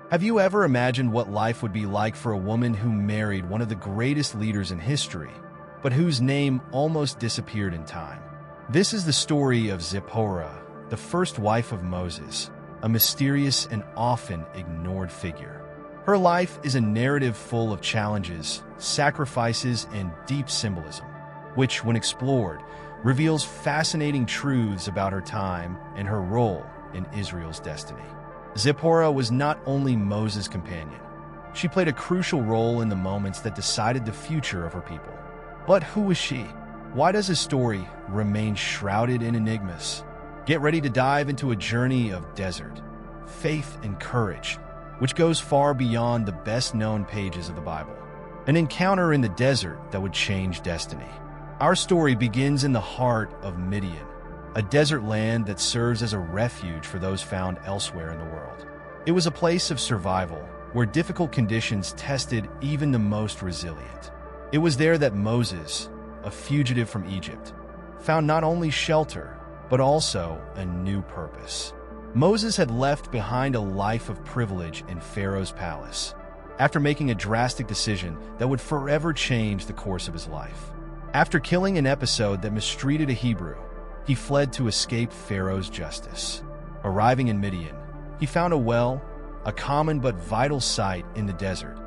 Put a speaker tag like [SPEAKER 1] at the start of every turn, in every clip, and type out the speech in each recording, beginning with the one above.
[SPEAKER 1] Have you ever imagined what life would be like for a woman who married one of the greatest leaders in history, but whose name almost disappeared in time? This is the story of Zipporah, the first wife of Moses, a mysterious and often ignored figure. Her life is a narrative full of challenges, sacrifices, and deep symbolism, which, when explored, reveals fascinating truths about her time and her role in Israel's destiny. Zipporah was not only Moses' companion. She played a crucial role in the moments that decided the future of her people. But who was she? Why does his story remain shrouded in enigmas? Get ready to dive into a journey of desert, faith, and courage, which goes far beyond the best-known pages of the Bible. An encounter in the desert that would change destiny. Our story begins in the heart of Midian, a desert land that serves as a refuge for those found elsewhere in the world. It was a place of survival, where difficult conditions tested even the most resilient. It was there that Moses, a fugitive from Egypt, found not only shelter, but also a new purpose. Moses had left behind a life of privilege in Pharaoh's palace, after making a drastic decision that would forever change the course of his life. After killing an episode that mistreated a Hebrew, he fled to escape Pharaoh's justice. Arriving in Midian, he found a well, a common but vital sight in the desert,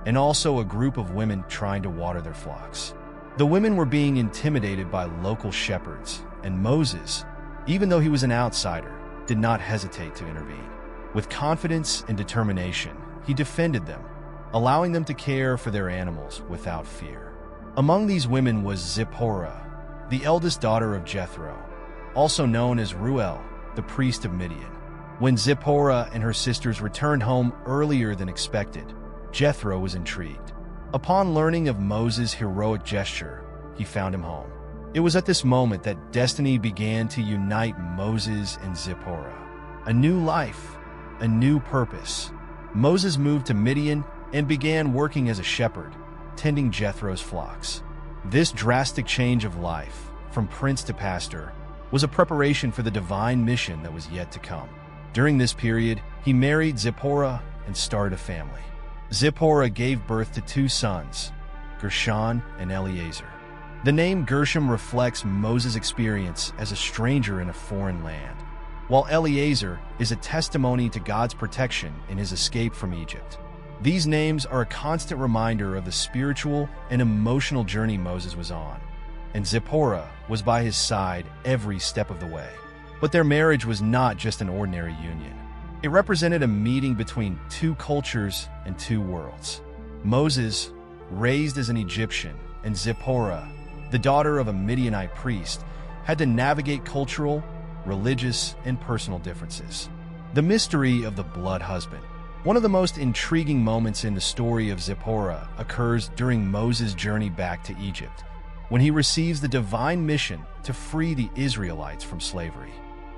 [SPEAKER 1] and also a group of women trying to water their flocks. The women were being intimidated by local shepherds, and Moses, even though he was an outsider, did not hesitate to intervene. With confidence and determination, he defended them, allowing them to care for their animals without fear. Among these women was Zipporah, the eldest daughter of Jethro, also known as Ruel, the priest of Midian. When Zipporah and her sisters returned home earlier than expected, Jethro was intrigued. Upon learning of Moses' heroic gesture, he found him home. It was at this moment that destiny began to unite Moses and Zipporah. A new life, a new purpose. Moses moved to Midian and began working as a shepherd, tending Jethro's flocks. This drastic change of life, from prince to pastor, was a preparation for the divine mission that was yet to come. During this period, he married Zipporah and started a family. Zipporah gave birth to 2 sons, Gershon and Eleazar. The name Gershom reflects Moses' experience as a stranger in a foreign land, while Eleazar is a testimony to God's protection in his escape from Egypt. These names are a constant reminder of the spiritual and emotional journey Moses was on, and Zipporah was by his side every step of the way. But their marriage was not just an ordinary union. It represented a meeting between 2 cultures and 2 worlds. Moses, raised as an Egyptian, and Zipporah, the daughter of a Midianite priest, had to navigate cultural, religious, and personal differences. The mystery of the blood husband. One of the most intriguing moments in the story of Zipporah occurs during Moses' journey back to Egypt, when he receives the divine mission to free the Israelites from slavery.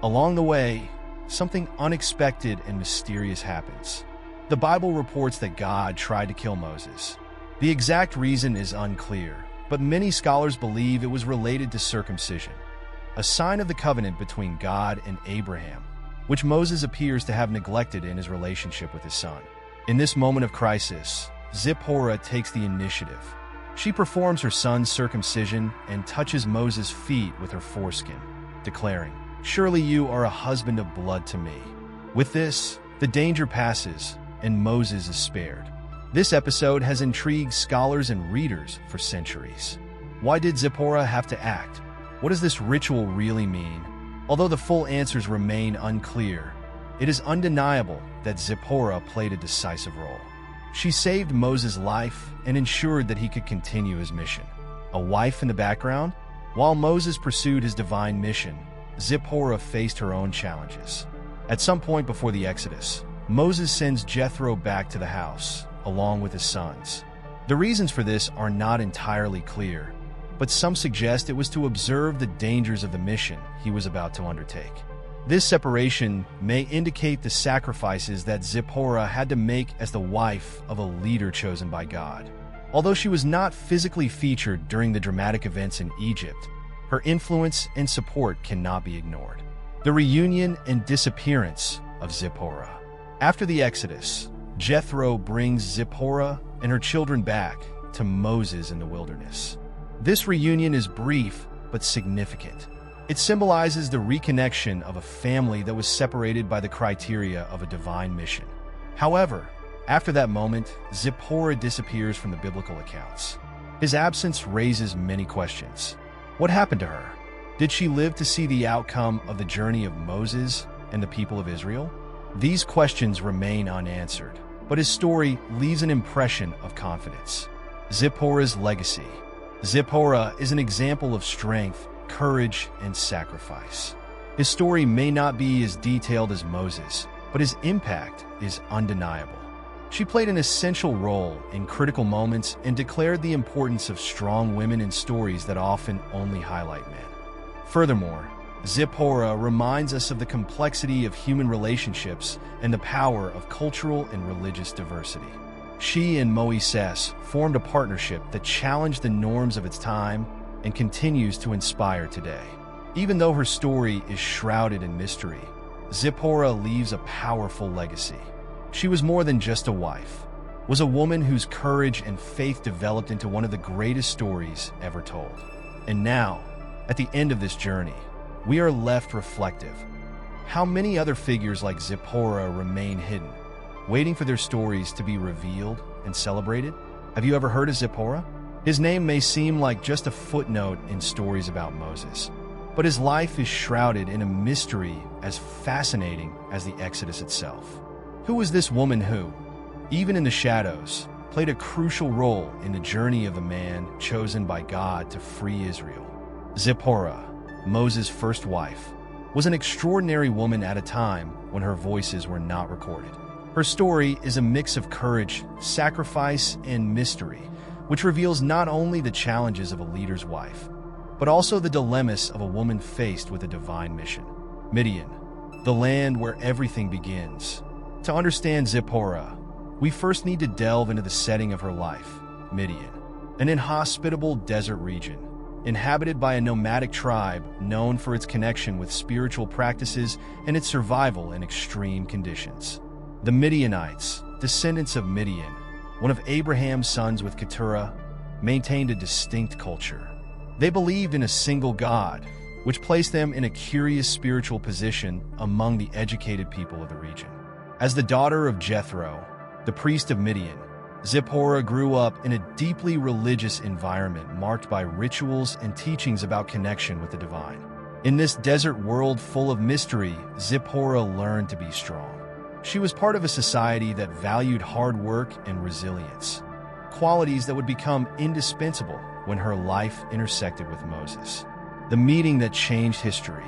[SPEAKER 1] Along the way, something unexpected and mysterious happens. The Bible reports that God tried to kill Moses. The exact reason is unclear, but many scholars believe it was related to circumcision, a sign of the covenant between God and Abraham, which Moses appears to have neglected in his relationship with his son. In this moment of crisis, Zipporah takes the initiative. She performs her son's circumcision and touches Moses' feet with her foreskin, declaring, "Surely you are a husband of blood to me." With this, the danger passes, and Moses is spared. This episode has intrigued scholars and readers for centuries. Why did Zipporah have to act? What does this ritual really mean? Although the full answers remain unclear, it is undeniable that Zipporah played a decisive role. She saved Moses' life and ensured that he could continue his mission. A wife in the background? While Moses pursued his divine mission, Zipporah faced her own challenges. At some point before the Exodus, Moses sends Jethro back to the house, along with his sons. The reasons for this are not entirely clear, but some suggest it was to observe the dangers of the mission he was about to undertake. This separation may indicate the sacrifices that Zipporah had to make as the wife of a leader chosen by God. Although she was not physically featured during the dramatic events in Egypt, her influence and support cannot be ignored. The reunion and disappearance of Zipporah. After the Exodus, Jethro brings Zipporah and her children back to Moses in the wilderness. This reunion is brief but significant. It symbolizes the reconnection of a family that was separated by the criteria of a divine mission. However, after that moment, Zipporah disappears from the biblical accounts. His absence raises many questions. What happened to her? Did she live to see the outcome of the journey of Moses and the people of Israel? These questions remain unanswered, but his story leaves an impression of confidence. Zipporah's legacy. Zipporah is an example of strength, courage, and sacrifice. His story may not be as detailed as Moses, but his impact is undeniable. She played an essential role in critical moments and declared the importance of strong women in stories that often only highlight men. Furthermore, Zipporah reminds us of the complexity of human relationships and the power of cultural and religious diversity. She and Moses formed a partnership that challenged the norms of its time and continues to inspire today. Even though her story is shrouded in mystery, Zipporah leaves a powerful legacy. She was more than just a wife, was a woman whose courage and faith developed into one of the greatest stories ever told. And now, at the end of this journey, we are left reflective. How many other figures like Zipporah remain hidden, waiting for their stories to be revealed and celebrated? Have you ever heard of Zipporah? His name may seem like just a footnote in stories about Moses, but his life is shrouded in a mystery as fascinating as the Exodus itself. Who was this woman who, even in the shadows, played a crucial role in the journey of the man chosen by God to free Israel? Zipporah, Moses' first wife, was an extraordinary woman at a time when her voices were not recorded. Her story is a mix of courage, sacrifice, and mystery, which reveals not only the challenges of a leader's wife, but also the dilemmas of a woman faced with a divine mission. Midian, the land where everything begins. To understand Zipporah, we first need to delve into the setting of her life. Midian, an inhospitable desert region, inhabited by a nomadic tribe known for its connection with spiritual practices and its survival in extreme conditions. The Midianites, descendants of Midian, one of Abraham's sons with Keturah, maintained a distinct culture. They believed in a single God, which placed them in a curious spiritual position among the educated people of the region. As the daughter of Jethro, the priest of Midian, Zipporah grew up in a deeply religious environment marked by rituals and teachings about connection with the divine. In this desert world full of mystery, Zipporah learned to be strong. She was part of a society that valued hard work and resilience, qualities that would become indispensable when her life intersected with Moses. The meeting that changed history.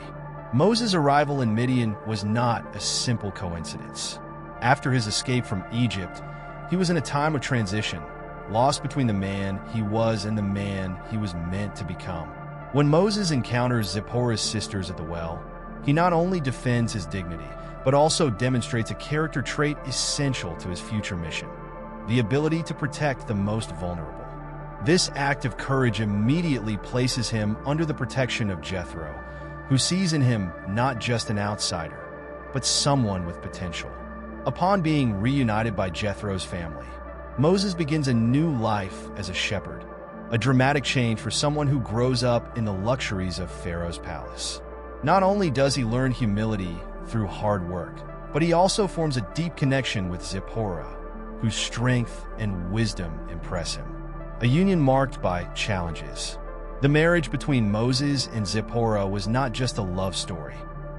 [SPEAKER 1] Moses' arrival in Midian was not a simple coincidence. After his escape from Egypt, he was in a time of transition, lost between the man he was and the man he was meant to become. When Moses encounters Zipporah's sisters at the well, he not only defends his dignity, but also demonstrates a character trait essential to his future mission: the ability to protect the most vulnerable. This act of courage immediately places him under the protection of Jethro, who sees in him not just an outsider, but someone with potential. Upon being reunited by Jethro's family, Moses begins a new life as a shepherd, a dramatic change for someone who grows up in the luxuries of Pharaoh's palace. Not only does he learn humility through hard work, but he also forms a deep connection with Zipporah, whose strength and wisdom impress him. A union marked by challenges. The marriage between Moses and Zipporah was not just a love story.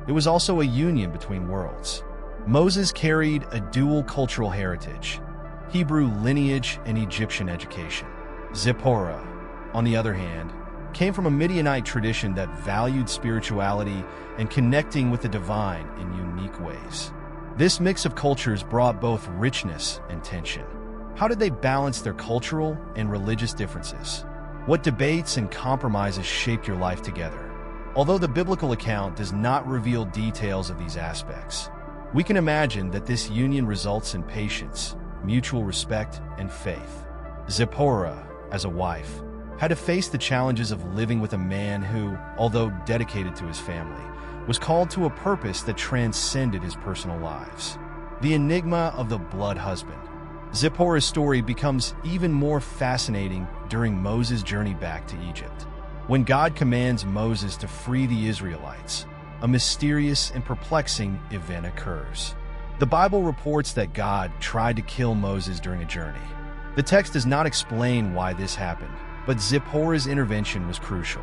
[SPEAKER 1] It was also a union between worlds. Moses carried a dual cultural heritage, Hebrew lineage and Egyptian education. Zipporah, on the other hand, came from a Midianite tradition that valued spirituality and connecting with the divine in unique ways. This mix of cultures brought both richness and tension. How did they balance their cultural and religious differences? What debates and compromises shaped your life together? Although the biblical account does not reveal details of these aspects, we can imagine that this union results in patience, mutual respect, and faith. Zipporah, as a wife, had to face the challenges of living with a man who, although dedicated to his family, was called to a purpose that transcended his personal lives. the enigma of the blood husband. Zipporah's story becomes even more fascinating during Moses' journey back to Egypt. When God commands Moses to free the Israelites, a mysterious and perplexing event occurs. The Bible reports that God tried to kill Moses during a journey. The text does not explain why this happened, but Zipporah's intervention was crucial.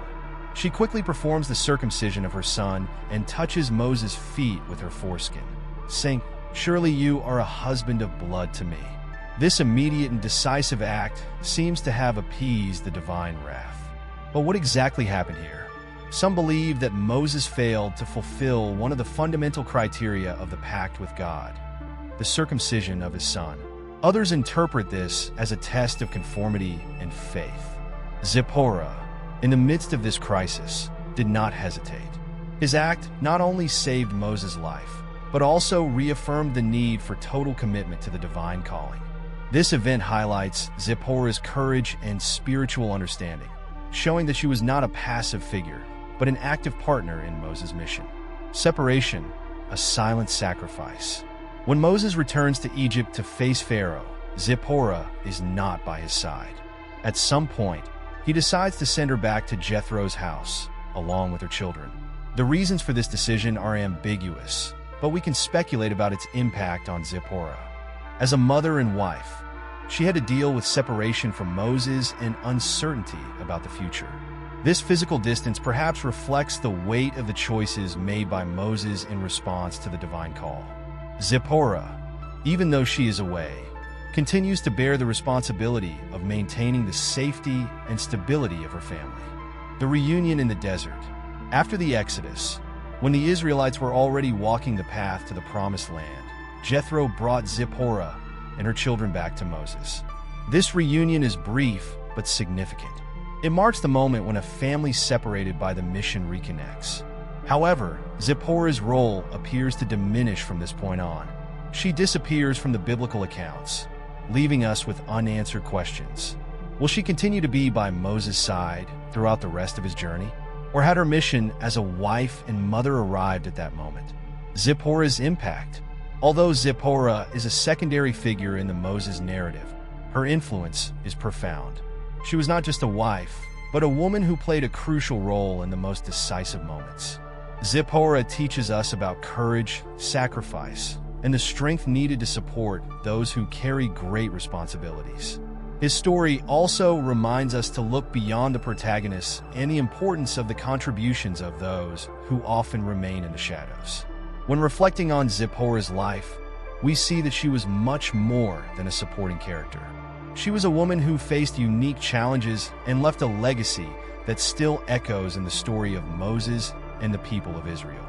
[SPEAKER 1] She quickly performs the circumcision of her son and touches Moses' feet with her foreskin, saying, "Surely you are a husband of blood to me." This immediate and decisive act seems to have appeased the divine wrath. But what exactly happened here? Some believe that Moses failed to fulfill one of the fundamental criteria of the pact with God, the circumcision of his son. Others interpret this as a test of conformity and faith. Zipporah, in the midst of this crisis, did not hesitate. His act not only saved Moses' life, but also reaffirmed the need for total commitment to the divine calling. This event highlights Zipporah's courage and spiritual understanding, showing that she was not a passive figure, but an active partner in Moses' mission. Separation, a silent sacrifice. When Moses returns to Egypt to face Pharaoh, Zipporah is not by his side. At some point, he decides to send her back to Jethro's house, along with her children. The reasons for this decision are ambiguous, but we can speculate about its impact on Zipporah. As a mother and wife, she had to deal with separation from Moses and uncertainty about the future. This physical distance perhaps reflects the weight of the choices made by Moses in response to the divine call. Zipporah, even though she is away, continues to bear the responsibility of maintaining the safety and stability of her family. The reunion in the desert. After the Exodus, when the Israelites were already walking the path to the Promised Land, Jethro brought Zipporah and her children back to Moses. This reunion is brief but significant. It marks the moment when a family separated by the mission reconnects. However, Zipporah's role appears to diminish from this point on. She disappears from the biblical accounts, leaving us with unanswered questions. Will she continue to be by Moses' side throughout the rest of his journey? Or had her mission as a wife and mother arrived at that moment? Zipporah's impact. Although Zipporah is a secondary figure in the Moses narrative, her influence is profound. She was not just a wife, but a woman who played a crucial role in the most decisive moments. Zipporah teaches us about courage, sacrifice, and the strength needed to support those who carry great responsibilities. His story also reminds us to look beyond the protagonists and the importance of the contributions of those who often remain in the shadows. When reflecting on Zipporah's life, we see that she was much more than a supporting character. She was a woman who faced unique challenges and left a legacy that still echoes in the story of Moses and the people of Israel.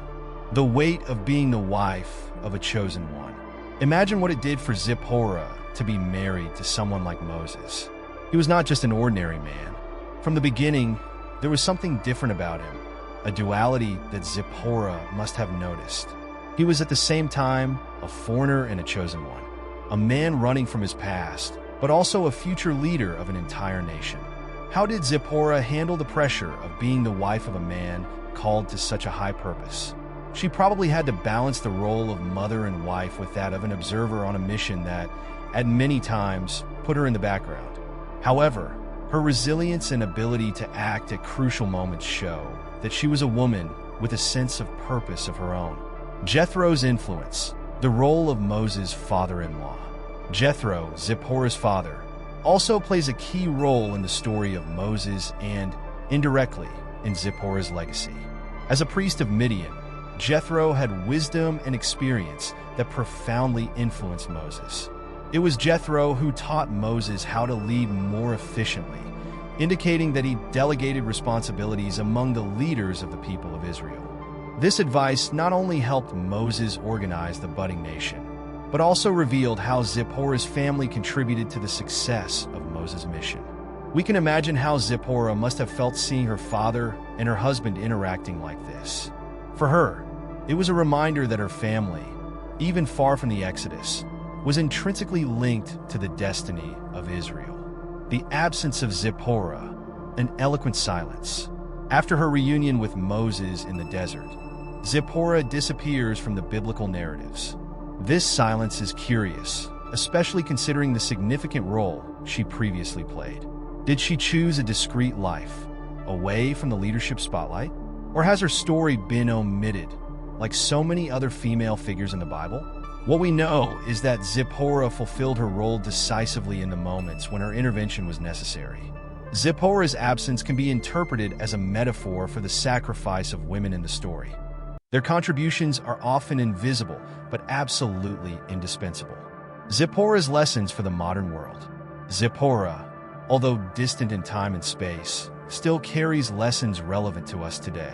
[SPEAKER 1] The weight of being the wife of a chosen one. Imagine what it did for Zipporah to be married to someone like Moses. He was not just an ordinary man. From the beginning, there was something different about him, a duality that Zipporah must have noticed. He was at the same time a foreigner and a chosen one, a man running from his past, but also a future leader of an entire nation. How did Zipporah handle the pressure of being the wife of a man called to such a high purpose? She probably had to balance the role of mother and wife with that of an observer on a mission that, at many times, put her in the background. However, her resilience and ability to act at crucial moments show that she was a woman with a sense of purpose of her own. Jethro's influence, the role of Moses' father-in-law. Jethro, Zipporah's father, also plays a key role in the story of Moses and, indirectly, in Zipporah's legacy. As a priest of Midian, Jethro had wisdom and experience that profoundly influenced Moses. It was Jethro who taught Moses how to lead more efficiently, indicating that he delegated responsibilities among the leaders of the people of Israel. This advice not only helped Moses organize the budding nation, but also revealed how Zipporah's family contributed to the success of Moses' mission. We can imagine how Zipporah must have felt seeing her father and her husband interacting like this. For her, it was a reminder that her family, even far from the Exodus, was intrinsically linked to the destiny of Israel. The absence of Zipporah, an eloquent silence. After her reunion with Moses in the desert, Zipporah disappears from the biblical narratives. This silence is curious, especially considering the significant role she previously played. Did she choose a discreet life, away from the leadership spotlight? Or has her story been omitted, like so many other female figures in the Bible? What we know is that ZIPPORAH fulfilled her role decisively in the moments when her intervention was necessary. ZIPPORAH's absence can be interpreted as a metaphor for the sacrifice of women in the story. Their contributions are often invisible, but absolutely indispensable. ZIPPORAH's lessons for the modern world. ZIPPORAH, although distant in time and space, still carries lessons relevant to us today.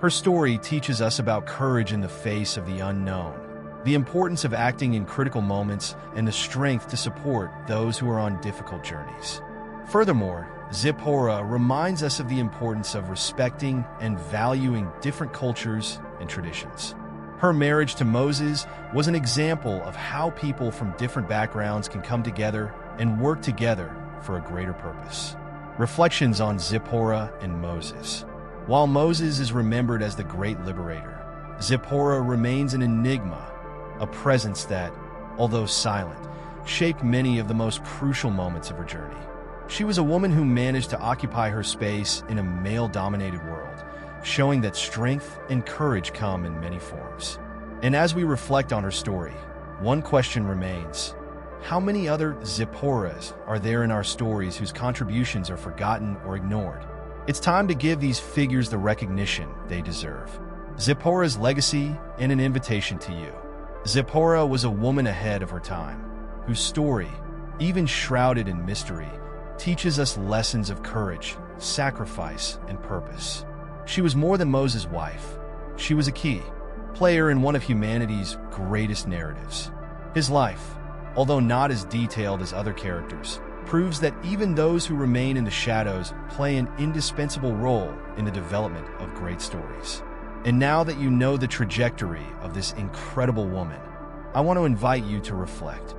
[SPEAKER 1] Her story teaches us about courage in the face of the unknown, the importance of acting in critical moments, and the strength to support those who are on difficult journeys. Furthermore, ZIPPORAH reminds us of the importance of respecting and valuing different cultures and traditions. Her marriage to Moses was an example of how people from different backgrounds can come together and work together for a greater purpose. Reflections on ZIPPORAH and Moses. While Moses is remembered as the great liberator, ZIPPORAH remains an enigma, a presence that, although silent, shaped many of the most crucial moments of her journey. She was a woman who managed to occupy her space in a male-dominated world, showing that strength and courage come in many forms. And as we reflect on her story, one question remains: how many other ZIPPORAHs are there in our stories whose contributions are forgotten or ignored? It's time to give these figures the recognition they deserve. ZIPPORAH's legacy and an invitation to you. ZIPPORAH was a woman ahead of her time, whose story, even shrouded in mystery, teaches us lessons of courage, sacrifice, and purpose. She was more than Moses' wife. She was a key player in one of humanity's greatest narratives. His life, although not as detailed as other characters, proves that even those who remain in the shadows play an indispensable role in the development of great stories. And now that you know the trajectory of this incredible woman, I want to invite you to reflect.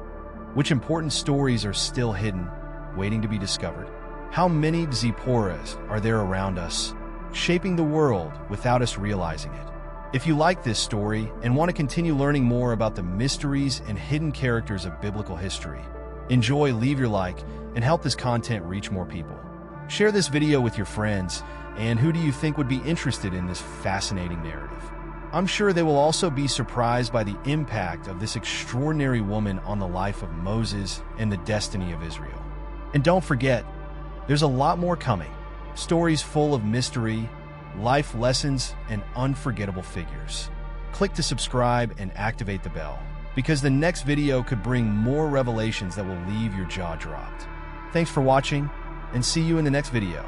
[SPEAKER 1] Which important stories are still hidden, waiting to be discovered? How many ZIPPORAHs are there around us, shaping the world without us realizing it? If you like this story and want to continue learning more about the mysteries and hidden characters of biblical history, enjoy, leave your like, and help this content reach more people. Share this video with your friends, and who do you think would be interested in this fascinating narrative? I'm sure they will also be surprised by the impact of this extraordinary woman on the life of Moses and the destiny of Israel. And don't forget, there's a lot more coming. Stories full of mystery, life lessons, and unforgettable figures. Click to subscribe and activate the bell, because the next video could bring more revelations that will leave your jaw dropped. Thanks for watching, and see you in the next video.